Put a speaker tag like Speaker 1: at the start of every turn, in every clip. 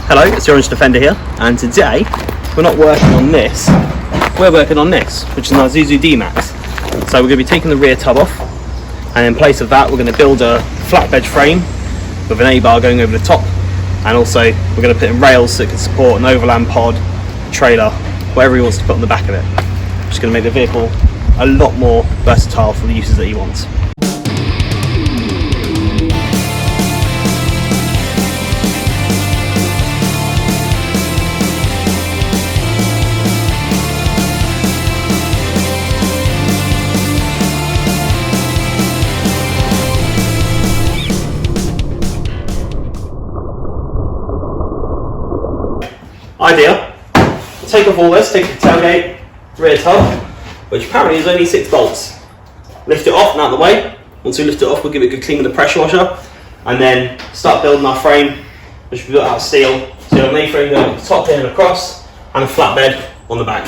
Speaker 1: Hello, it's the Orange Defender here, and today we're not working on this, we're working on this, which is an Isuzu D-Max. So we're going to be taking the rear tub off, and in place of that we're going to build a flatbed frame with an A-bar going over the top, and also we're going to put in rails so it can support an Overland pod, trailer, whatever he wants to put on the back of it. Just going to make the vehicle a lot more versatile for the uses that he wants. Idea, take off all this, take the tailgate, rear tub, which apparently is only 6 bolts. Lift it off and out of the way. Once we lift it off, we'll give it a good clean with a pressure washer, and then start building our frame, which we built out of steel. So you'll have an A-frame going top here and across, and a flatbed on the back.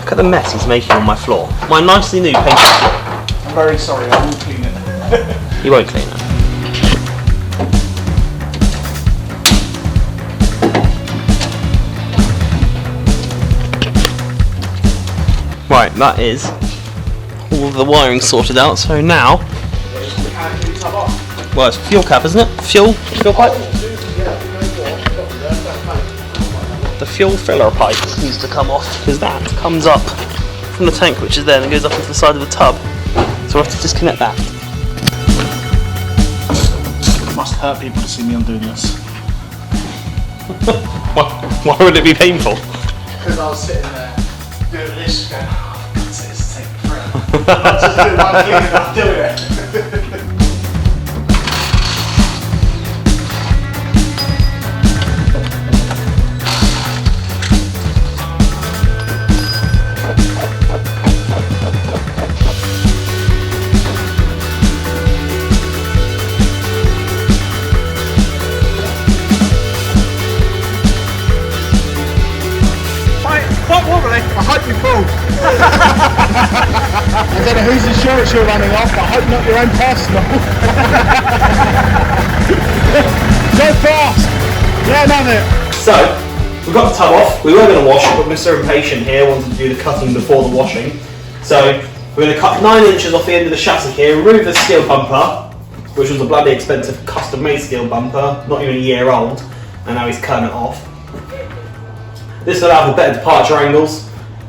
Speaker 1: Look at the mess he's making on my floor. My nicely new painted floor.
Speaker 2: Very sorry, I won't clean it.
Speaker 1: You won't clean it. Right, that is all the wiring sorted out, so now... Well, it's fuel cap, isn't it? Fuel pipe? The fuel filler pipe needs to come off, because that comes up from the tank which is there and goes up into the side of the tub. So we'll have to disconnect that.
Speaker 2: It must hurt people to see me doing this.
Speaker 1: Why would it be painful?
Speaker 2: Because I was sitting there doing this, going, oh, this is taking forever. I just do one thing and I'll do it. I hope you fall. I don't know whose insurance you're running off, but I hope not your own personal. Go fast! Yeah, love it.
Speaker 1: So, we've got the tub off. We were going to wash it, but Mr. Impatient here wanted to do the cutting before the washing. So, we're going to cut 9 inches off the end of the chassis here, remove the steel bumper, which was a bloody expensive custom-made steel bumper, not even a year old, and now he's cutting it off. This will allow for better departure angles,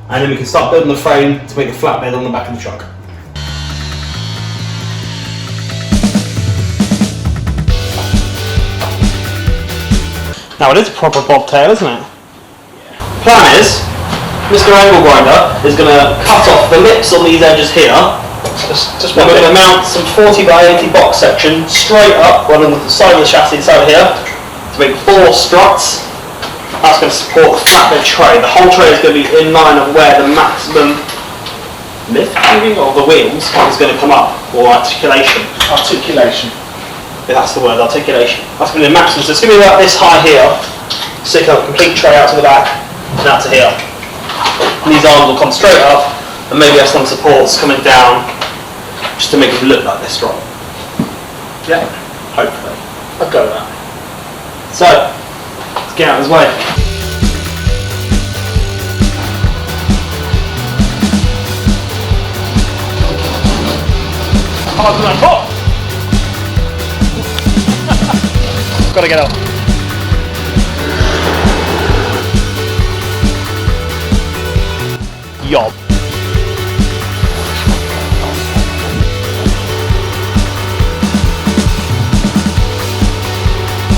Speaker 1: and then we can start building the frame to make the flatbed on the back of the truck. Now it is a proper bobtail, isn't it? Yeah. Plan is, Mr. Angle Grinder is going to cut off the lips on these edges here. Just we're going to mount some 40 by 80 box section straight up, running the side of the chassis inside here, to make 4 struts. That's going to support the flatbed tray. The whole tray is going to be in line of where the maximum lift of the wheels is going to come up, or articulation.
Speaker 2: Articulation.
Speaker 1: Yeah, that's the word, articulation. That's going to be the maximum. So it's going to be about this high here, stick up a complete tray out to the back, and out to here. And these arms will come straight up, and maybe have some supports coming down, just to make it look like they're strong.
Speaker 2: Yeah.
Speaker 1: Hopefully.
Speaker 2: I'd go with that.
Speaker 1: So, get out of his way.
Speaker 2: Harder than I thought. Gotta get up.
Speaker 1: Yob.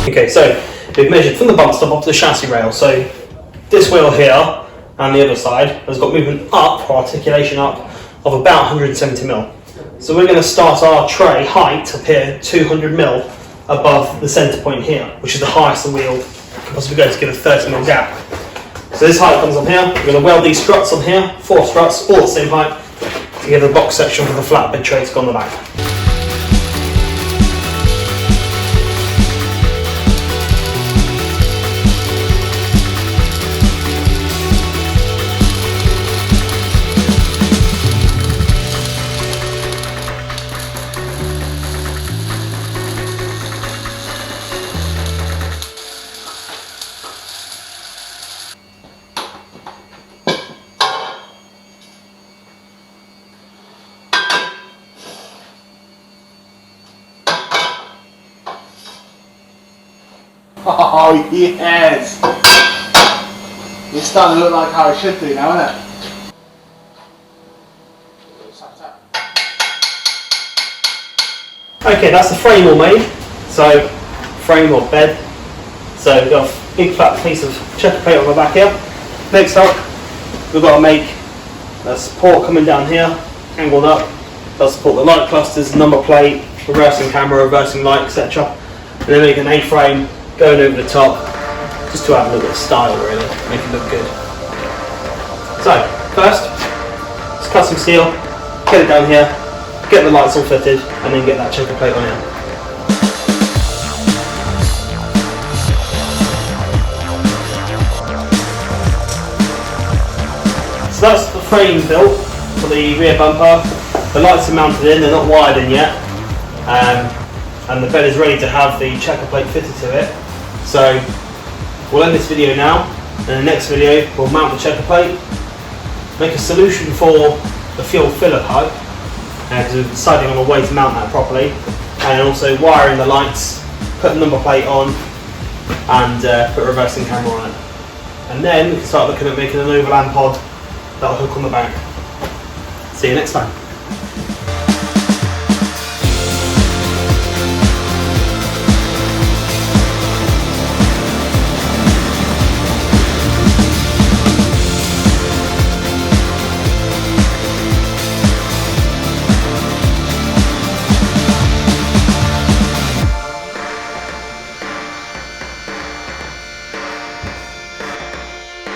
Speaker 1: Okay, so we've measured from the bump stop up to the chassis rail. So this wheel here and the other side has got movement up, or articulation up, of about 170 mil. So we're going to start our tray height up here 200 mil above the centre point here, which is the highest the wheel can possibly go to give a 30 mil gap. So this height comes on here. We're going to weld these struts on here, 4 struts, all the same height, to give the box section for the flatbed tray to go on the back.
Speaker 2: Oh yes! It's starting to look like how it should do now, isn't it?
Speaker 1: Okay, that's the frame all made. So, frame or bed. So we've got a big flat piece of checker plate on the back here. Next up, we've got to make a support coming down here, angled up. That'll support the light clusters, number plate, reversing camera, reversing light, etc. And then make an A-frame going over the top, just to add a little bit of style really, make it look good. So, first, let's cut some steel, get it down here, get the lights all fitted, and then get that checker plate on here. So that's the frame built for the rear bumper. The lights are mounted in, they're not wired in yet. And the bed is ready to have the checker plate fitted to it. So we'll end this video now. In the next video we'll mount the checker plate, make a solution for the fuel filler pipe, because we're deciding on a way to mount that properly, and also wiring the lights, put the number plate on, and put a reversing camera on it. And then we can start looking at making an overland pod that'll hook on the back. See you next time.